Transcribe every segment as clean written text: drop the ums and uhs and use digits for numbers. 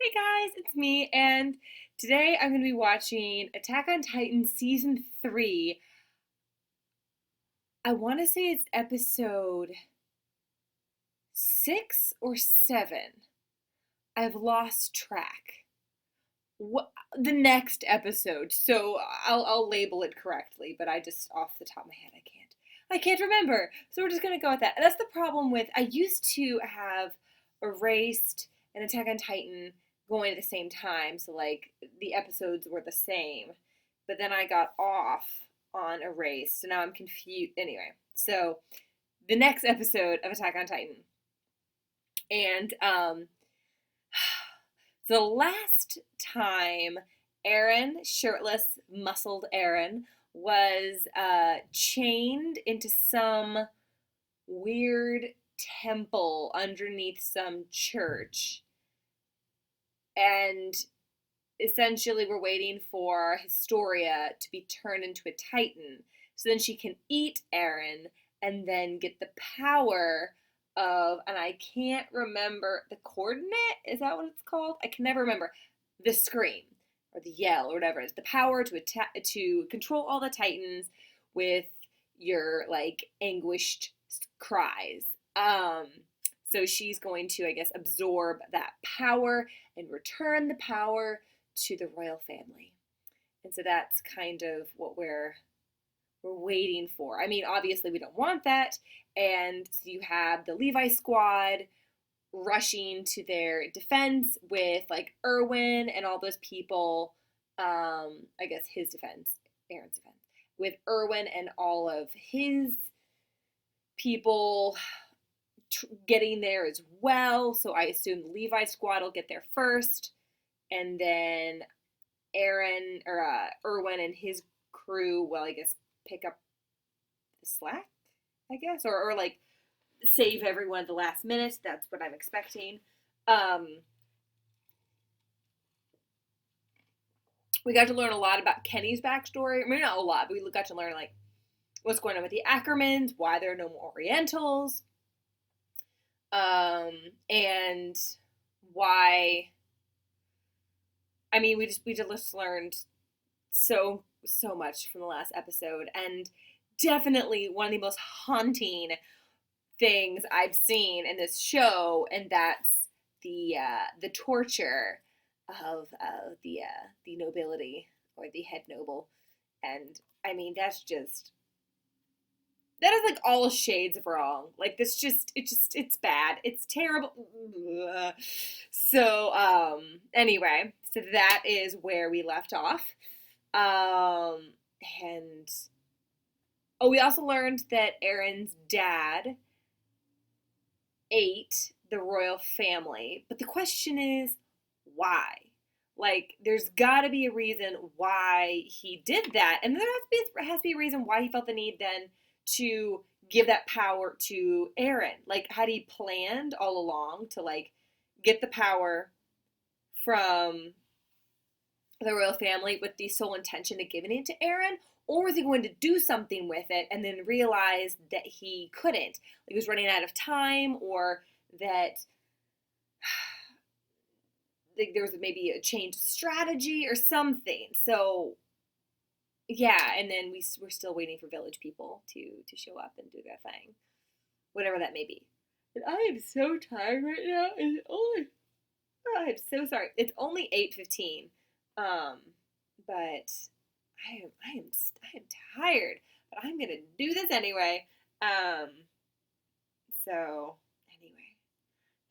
Hey guys, it's me, and today I'm going to be watching Attack on Titan Season 3. I want to say it's episode 6 or 7. I've lost track. What, the next episode, so I'll label it correctly, but I just, off the top of my head, I can't remember, so we're just going to go with that. And that's the problem with, I used to have Erased and Attack on Titan going at the same time, so like the episodes were the same, but then I got off on Erased, so now I'm confused. Anyway, so the next episode of Attack on Titan, and the last time Eren, shirtless, muscled Eren, was chained into some weird temple underneath some church. And essentially, we're waiting for Historia to be turned into a Titan. So then she can eat Eren and then get the power of, and I can't remember the coordinate. Is that what it's called? I can never remember. The scream or the yell or whatever. It's the power to attack, to control all the Titans with your like anguished cries. So she's going to, I guess, absorb that power and return the power to the royal family. And so that's kind of what we're waiting for. I mean, obviously we don't want that. And so you have the Levi squad rushing to their defense with like Erwin and all those people. I guess his defense, Aaron's defense, with Erwin and all of his people getting there as well. So I assume the Levi squad will get there first, and then Aaron or Erwin and his crew will, I guess, pick up the slack, I guess, or like save everyone at the last minute. That's what I'm expecting. We got to learn a lot about Kenny's backstory. I mean, not a lot, but we got to learn like what's going on with the Ackermans, why there are no more Orientals, and why. I mean, we just learned so much from the last episode, and definitely one of the most haunting things I've seen in this show, and that's the torture of the nobility or the head noble, and I mean that is like all shades of wrong. Like this it's bad. It's terrible. So anyway, so that is where we left off. And oh, we also learned that Aaron's dad ate the royal family, but the question is why? Like, there's got to be a reason why he did that, and there has to be a reason why he felt the need then to give that power to Aaron. Like, had he planned all along to like get the power from the royal family with the sole intention of giving it to Aaron? Or was he going to do something with it and then realize that he couldn't? Like he was running out of time, or that like there was maybe a change of strategy or something. So yeah, and then we're still waiting for village people to show up and do their thing, whatever that may be. And I am so tired right now. I'm so sorry. It's only 8:15, but I am tired. But I'm gonna do this anyway. So anyway,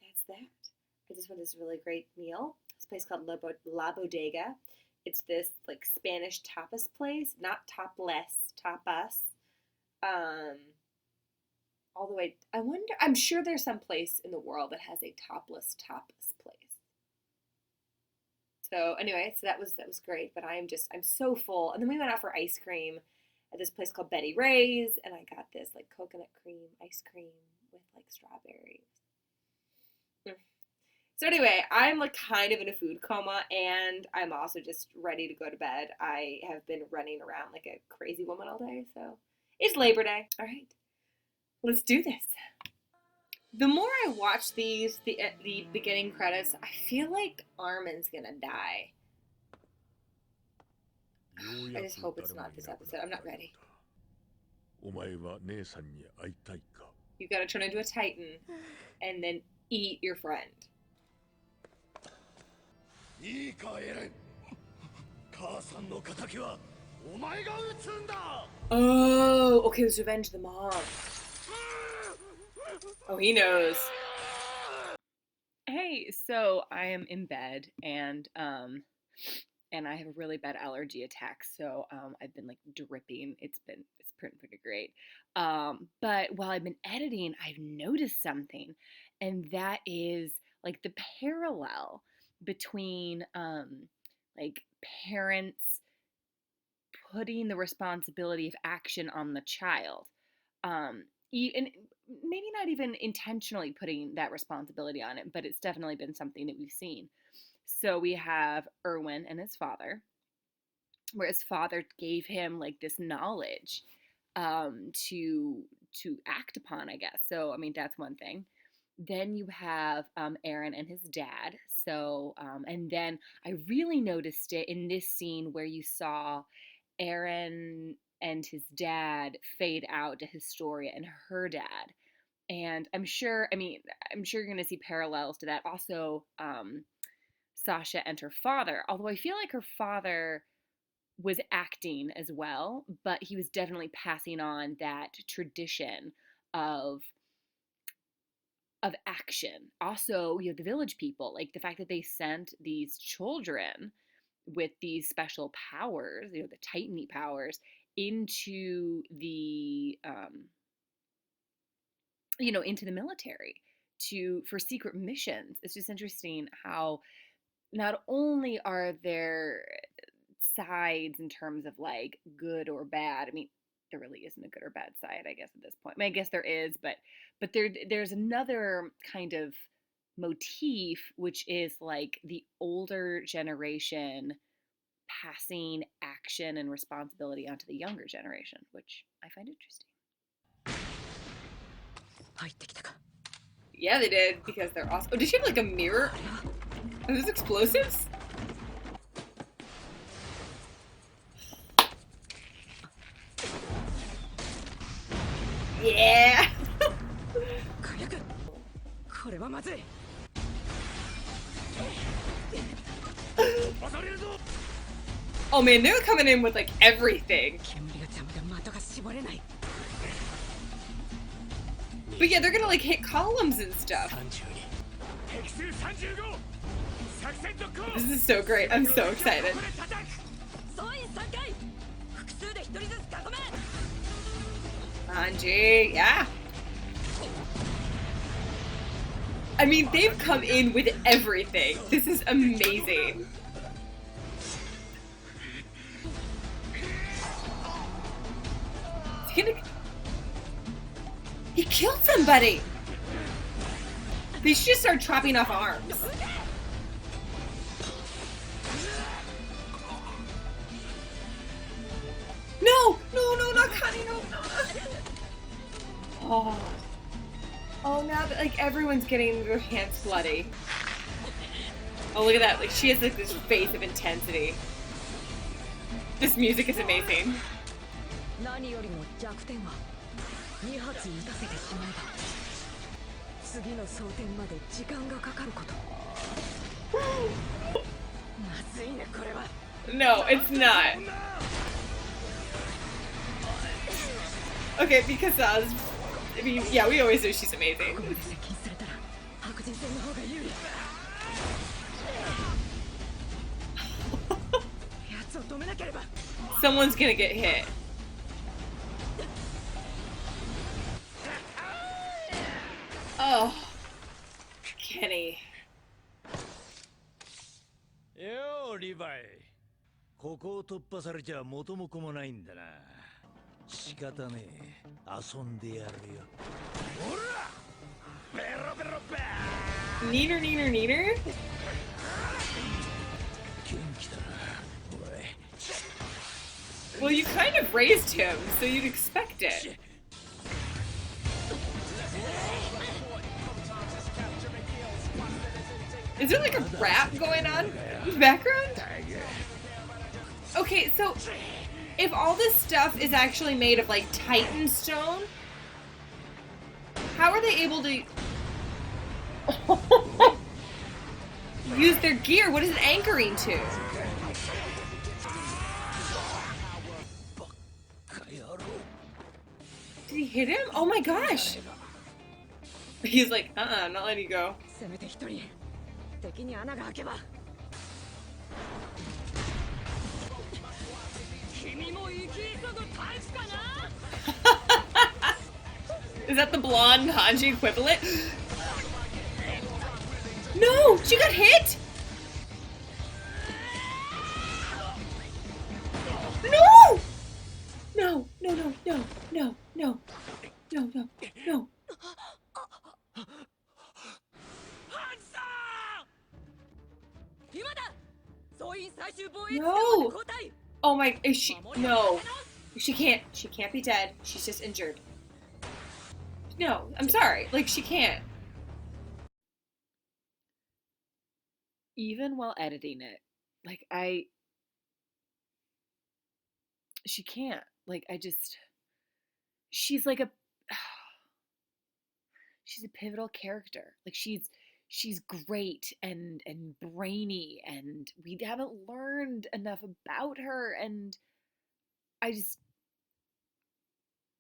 that's that. I just went this really great meal. This place called La Bodega. It's this like Spanish tapas place, not topless, tapas. All the way. I wonder. I'm sure there's some place in the world that has a topless tapas place. So anyway, so that was great. But I'm so full. And then we went out for ice cream at this place called Betty Ray's, and I got this like coconut cream ice cream with like strawberries. So anyway, I'm like kind of in a food coma, and I'm also just ready to go to bed. I have been running around like a crazy woman all day, so it's Labor Day. All right, let's do this. The more I watch the beginning credits, I feel like Armin's gonna die. I just hope it's not this episode. I'm not ready. You gotta turn into a Titan and then eat your friend. Oh, okay, let's revenge the mom. Oh, he knows. Hey, so I am in bed and I have a really bad allergy attack, so I've been like dripping. It's pretty great. But while I've been editing, I've noticed something, and that is like the parallel between like parents putting the responsibility of action on the child. And maybe not even intentionally putting that responsibility on it, but it's definitely been something that we've seen. So we have Erwin and his father, where his father gave him like this knowledge to act upon, I guess. So I mean that's one thing. Then you have Aaron and his dad. So and then I really noticed it in this scene where you saw Aaron and his dad fade out to Historia and her dad. And I'm sure you're going to see parallels to that. Also, Sasha and her father, although I feel like her father was acting as well, but he was definitely passing on that tradition of action. Also, you know, the village people, like the fact that they sent these children with these special powers, you know, the Titany powers, into the into the military for secret missions. It's just interesting how not only are there sides in terms of like good or bad. I mean, there really isn't a good or bad side, I guess, at this point. I mean, I guess there is, but there's another kind of motif, which is like the older generation passing action and responsibility onto the younger generation, which I find interesting. Yeah, they did, because they're awesome. Oh, did she have like a mirror? Are those explosives? Yeah! Oh man, they're coming in with like everything. But yeah, they're gonna like hit columns and stuff. This is so great. I'm so excited. Anji, yeah. I mean, they've come in with everything. This is amazing. He killed somebody! They should just start chopping off arms. No! No, not Connie, no. Oh, now that like everyone's getting their hands bloody. Oh, look at that. Like she has like this face of intensity. This music is amazing. No, it's not. Okay, because I mean, yeah, we always know she's amazing. Someone's gonna get hit. Oh, Kenny. Yo, Levi. ここを突破されちゃ元も子もないんだな。仕方ねえ。遊んでやるよ。ほら！ベロベロベー。Neener. 元気だな。Well, you kind of raised him, so you'd expect it. Is there like a rap going on in the background? Okay, so if all this stuff is actually made of like Titan stone, how are they able to use their gear? What is it anchoring to? Did he hit him? Oh my gosh! He's like, I'm not letting you go. Is that the blonde Hanji equivalent? No! She got hit! No! No, no, no, no, no, no, no, no, no. No! Oh my, is she, no. She can't be dead. She's just injured. No, I'm sorry. Like, she can't. Even while editing it, like, she can't. Like, she's like she's a pivotal character. Like, she's great and brainy, and we haven't learned enough about her, and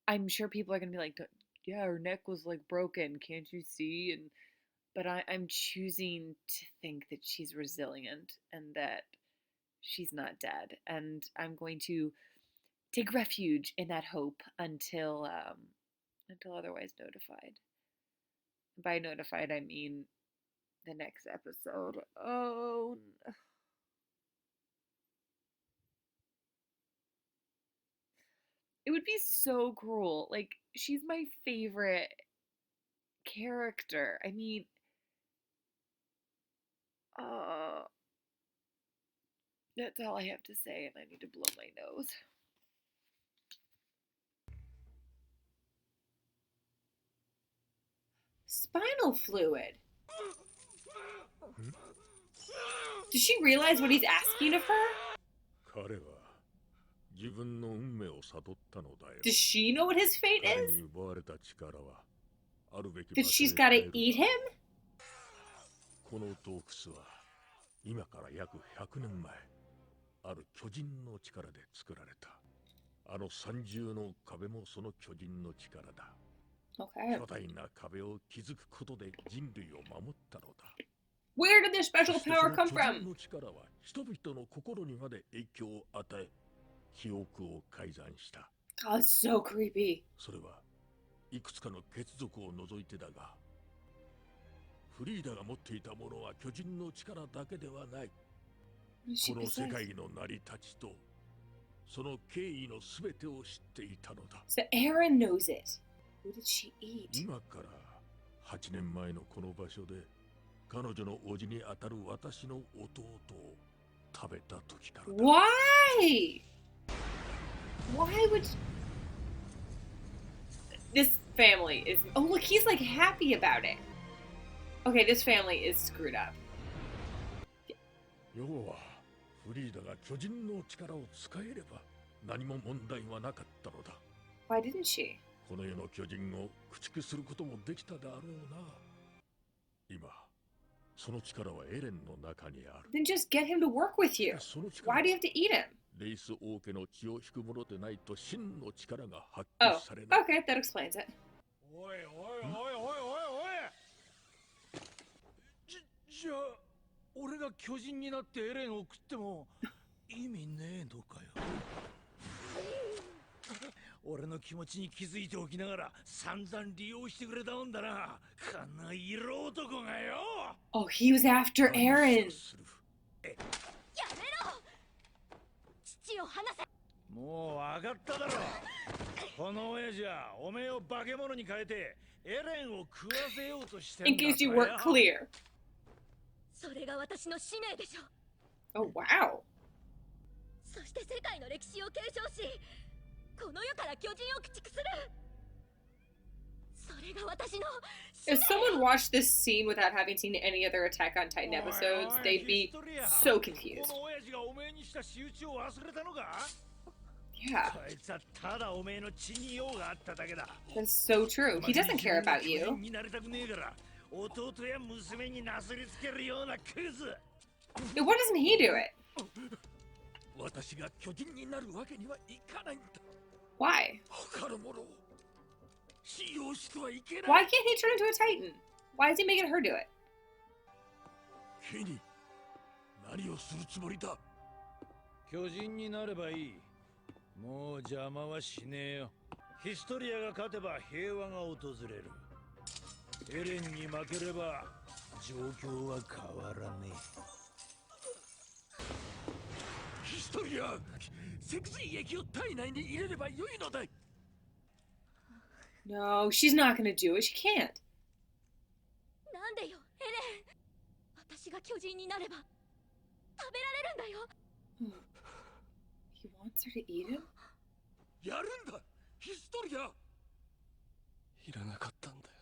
I'm sure people are gonna be like, yeah, her neck was like broken, can't you see? But I'm choosing to think that she's resilient and that she's not dead, and I'm going to take refuge in that hope until otherwise notified. By notified, I mean the next episode. Oh, no. It would be so cruel. Like, she's my favorite character. I mean, uh, that's all I have to say, and I need to blow my nose. Spinal fluid. Does she realize what he's asking of her? Does she know what his fate is? That she's gotta eat him? この洞窟は今から約100年前、ある巨人の力で作られた。あの三重の壁もその巨人の力だ。Okay. 巨大な壁を築くことで人類を守ったのだ。Where did this special power come 巨人 from? の力は人々の心にまで影響を与え、記憶を改ざんした。Oh, it's so creepy. それはいくつかの血族を除いてだが、フリーダが持っていたものは巨人の力だけではない。この世界の成り立ちとその経緯のすべてを知っていたのだ。So Aaron knows it. Who did she eat? 今から8年前のこの場所で彼女の叔父にあたる私の弟を食べた時からだ。Why? Why would this family is? Oh, look, he's like happy about it. Okay, this family is screwed up. 要はフリーダが巨人の力を使えれば何も問題はなかったのだ。Why didn't she? この世の巨人を駆逐することもできただろうな。今その力はエレンの中にある。 Then just get him to work with you. Why do you have to eat him? レイス王家の血を引くものでないと真の力が発揮されない。Oh, okay, that explains it. おいおいおいおいおいおい。じゃあ俺が巨人になってエレンを食っても意味ねえのかよ。俺の気持ちに気づいておきながら散々利用してくれたもんだな。この色男がよ。 Oh, he was after Aaron. もう分かっただろ。この親父はおめえを化け物に変えてエレンを食わせようとしてんだ。 In case you weren't clear. それが私の使命でしょ。 Oh, wow. そして世界の歴史を継承し、この世から巨人を駆逐する。それが私の If someone watched this scene without having seen any other Attack on Titan episodes, they'd be so confused. Yeah. That's so true. He doesn't care about you. Why doesn't he do it? Why? Why can't he turn into a Titan? Why is he making her do it? ケニー、何をするつもりだ。巨人になればいい。もう邪魔はしねえよ。ヒストリアが勝てば平和が訪れる。エレンに負ければ状況は変わらねえ。ヒストリア、脊髄液を体内に入れれば良いのだ。No, she's not gonna do it. She can't. なんでよエレン。私が巨人になれば食べられるんだよ。He wants her to eat him? やるんだ、ヒストリア。いらなかったんだよ。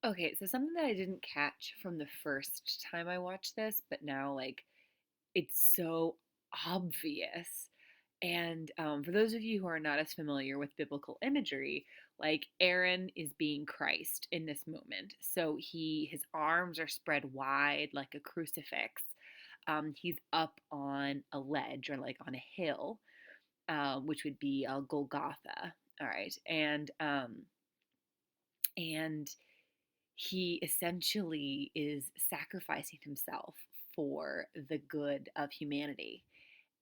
Okay, so something that I didn't catch from the first time I watched this, but now, like, it's so obvious. And for those of you who are not as familiar with biblical imagery, like Aaron is being Christ in this moment. So his arms are spread wide like a crucifix. He's up on a ledge or like on a hill, which would be a Golgotha. All right, and he essentially is sacrificing himself for the good of humanity,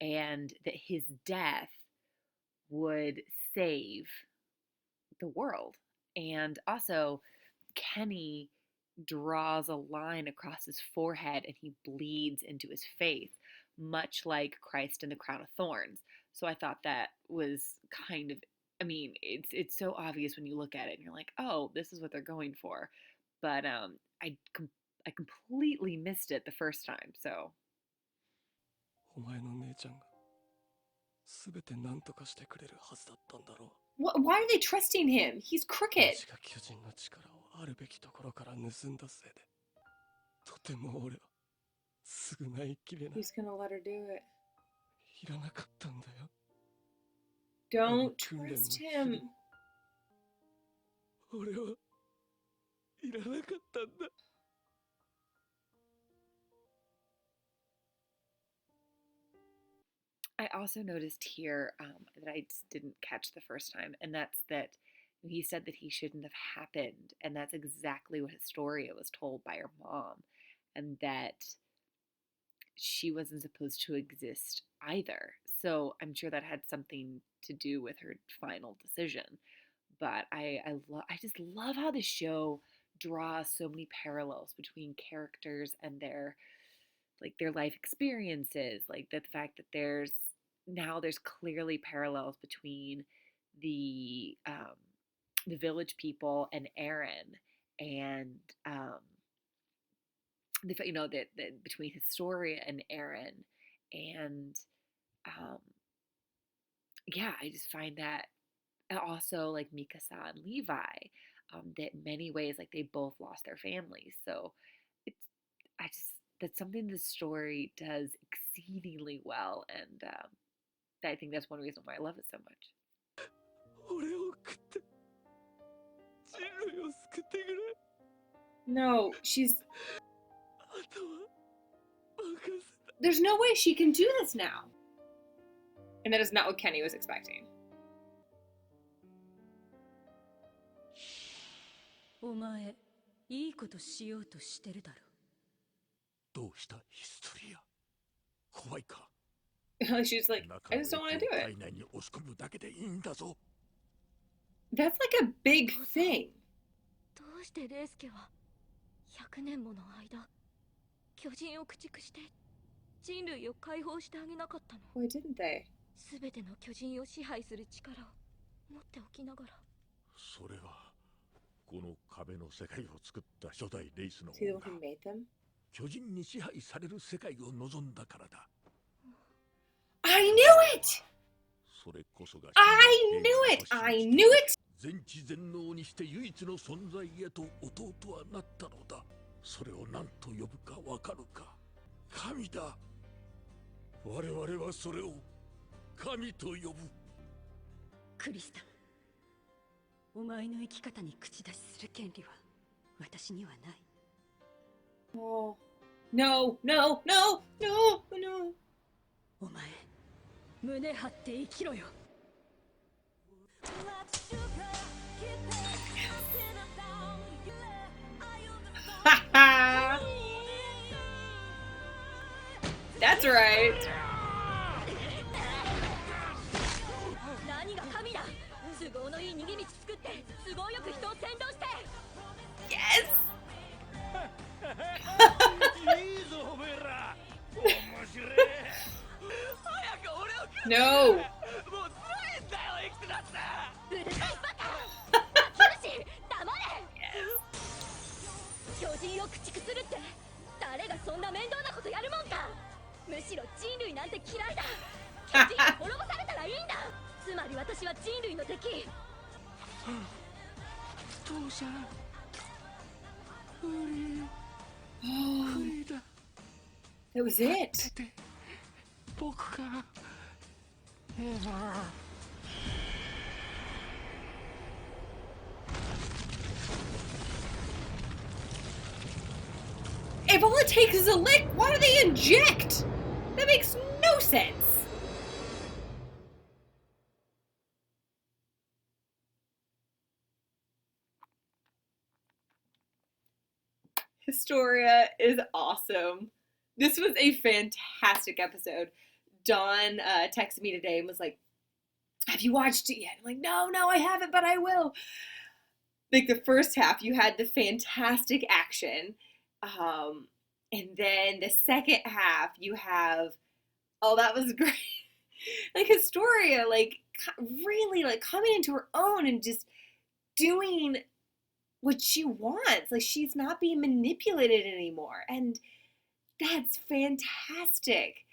and that his death would save the world. And also, Kenny draws a line across his forehead and he bleeds into his face, much like Christ in the crown of thorns. So I thought that was kind of, I mean, it's so obvious when you look at it and you're like, oh, this is what they're going for. But I completely missed it the first time. So お前の姉ちゃんが全て何とかしてくれるはずだったんだろう。 why are they trusting him? He's crooked. 私が巨人の力をあるべきところから盗んだせいで、とても俺は償いきれない。 He's gonna let her do it. いらなかったんだよ。 Don't trust him. 俺はいらなかったんだ。 I also noticed here that I just didn't catch the first time, and that's that he said that he shouldn't have happened, and that's exactly what Historia was told by her mom, and that she wasn't supposed to exist either. So I'm sure that had something to do with her final decision. But I just love how the show draws so many parallels between characters and their life experiences, like the fact that there's clearly parallels between the village people and Aaron, and that between Historia and Aaron, and yeah, I just find that also like Mikasa and Levi, that in many ways like they both lost their families, so it's that's something the story does exceedingly well, and I think that's one reason why I love it so much. 俺を食って人類を救ってくれ。 No, she's あとは任せた。 there's no way she can do this now. And that is not what Kenny was expecting. お前いいことしようとしてるだろ。 どうしたヒストリア。怖いか。 She's like, I just don't want to do it. 体内に押し込むだけでいいんだぞ。 That's like a big thing. どうしてレイスケは100年もの間巨人を駆逐して人類を解放してあげなかったの。 Why didn't they? すべての巨人を支配する力を持っておきながら。それはこの壁の世界を作った初代レイスの See the 方 one が who made them? 巨人に支配される世界を望んだからだ。 I knew it! それこそが I knew it! I knew it! 全知全能にして唯一の存在へと弟はなったのだ。それを何と呼ぶかわかるか。神だ。我々はそれを神と呼ぶ。クリスタ、お前の生き方に口出しする権利は私にはない。Oh. No, no, no, no, no. お前、胸張って生きろよ。Haha. That's right. 何が神だ。都合のいい逃げ道作って都合よく人を先導して。 Yes. いいぞおめえら。面白い。早く俺を食 No. もう辛いんだよ生きてたって。うるさいバカ。キルシ黙れ。巨人を駆逐するって誰がそんな面倒なことやるもんか。むしろ人類なんて嫌いだ。巨人が滅ぼされたらいいんだ。つまり私は人類の敵。父さん、フリーダ。 That was it. で僕が If all it takes is a lick, why do they inject? That makes no sense. Historia is awesome. This was a fantastic episode. Dawn texted me today and was like, have you watched it yet? I'm like, no, I haven't, but I will. Like the first half, you had the fantastic action. And then the second half, you have, oh, that was great. Like Historia, like really like coming into her own and just doing what she wants. Like she's not being manipulated anymore. And that's fantastic.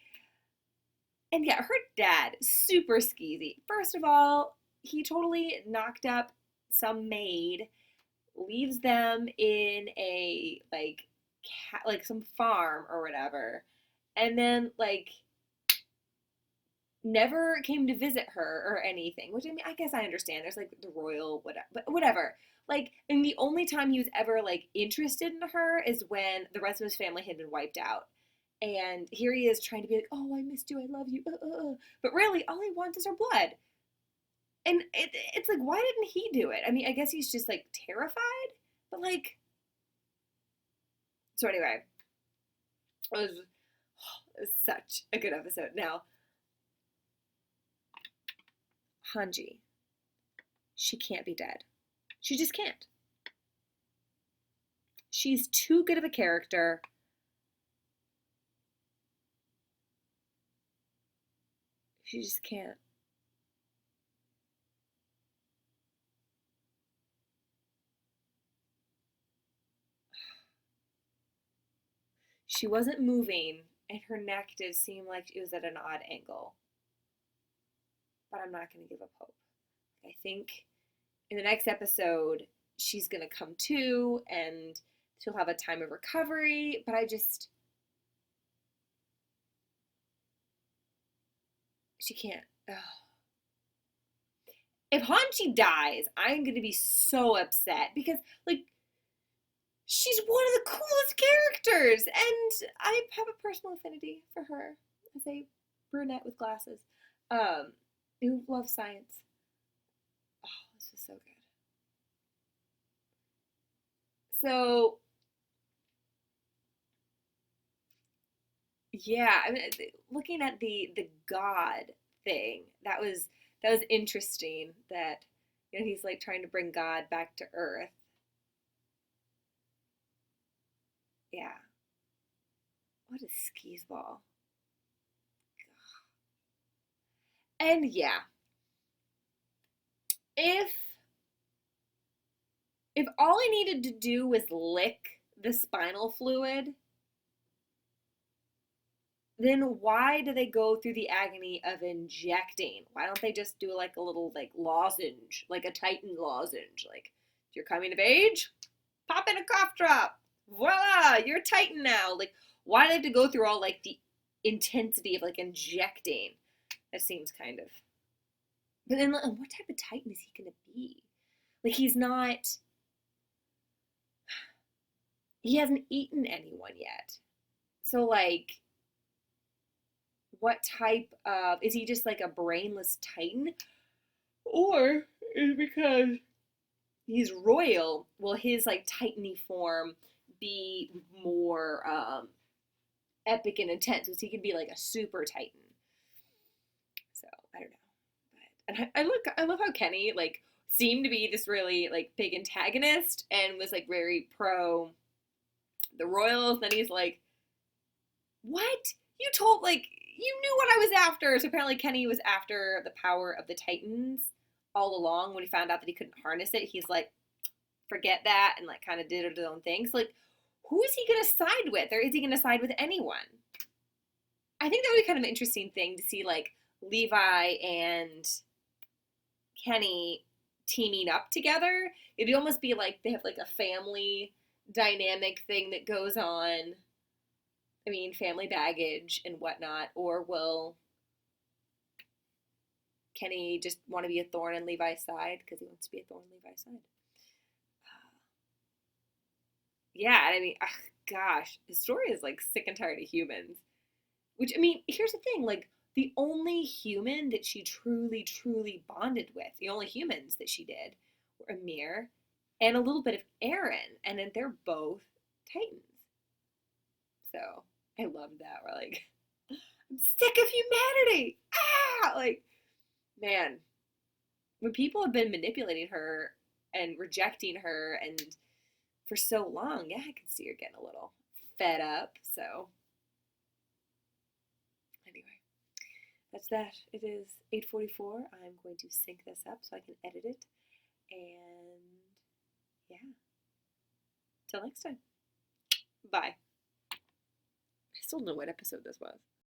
And yeah, her dad, super skeezy. First of all, he totally knocked up some maid, leaves them in a like some farm or whatever, and then like never came to visit her or anything. Which I mean, I guess I understand. There's like the royal whatever, but whatever. Like, and the only time he was ever like interested in her is when the rest of his family had been wiped out. And here he is trying to be like, oh, I missed you, I love you, but really, all he wants is her blood. And it's like, why didn't he do it? I mean, I guess he's just like terrified, but like, so anyway, it was such a good episode. Now, Hanji, she can't be dead. She just can't. She's too good of a character. She just can't. She wasn't moving, and her neck did seem like it was at an odd angle. But I'm not going to give up hope. I think in the next episode, she's going to come to, and she'll have a time of recovery, but she can't. Ugh. If Hanji dies, I'm going to be so upset because, like, she's one of the coolest characters, and I have a personal affinity for her as a brunette with glasses who loves science. Oh, this is so good. So, yeah, I mean, looking at the God thing, that was interesting. That he's like trying to bring God back to Earth. Yeah. What a skis ball. And yeah, if all I needed to do was lick the spinal fluid, then why do they go through the agony of injecting? Why don't they just do like a little like lozenge, like a Titan lozenge? Like, you're coming of age, pop in a cough drop, voila, you're a Titan now. Like, why do they have to go through all like the intensity of like injecting? That seems kind of. But then, like, what type of Titan is he gonna be? Like, he's not. He hasn't eaten anyone yet. So like, what type of, is he just like a brainless Titan? Or is it because he's royal, will his like Titany form be more epic and intense? So he could be like a super Titan. So I don't know. But, and I love how Kenny like seemed to be this really like big antagonist and was like very pro the royals. Then he's like, what? You told, like, you knew what I was after. So apparently Kenny was after the power of the Titans all along. When he found out that he couldn't harness it, he's like, forget that, and like kind of did his own thing. So like, who is he gonna side with? Or is he gonna side with anyone? I think that would be kind of an interesting thing to see, like Levi and Kenny teaming up together. It'd almost be like they have like a family dynamic thing that goes on. I mean, family baggage and whatnot. Or will Kenny just want to be a thorn in Levi's side because he wants to be a thorn in Levi's side? Yeah, I mean, ugh, gosh, the story is like sick and tired of humans. Which, I mean, here's the thing, like, the only human that she truly, truly bonded with, the only humans that she did, were Amir and a little bit of Aaron, and then they're both Titans. So I love that. We're like, I'm sick of humanity. Ah, like, man, when people have been manipulating her and rejecting her and for so long, yeah, I can see her getting a little fed up. So anyway, that's that. It is 8:44. I'm going to sync this up so I can edit it. And yeah, till next time. Bye. I still don't know what episode this was.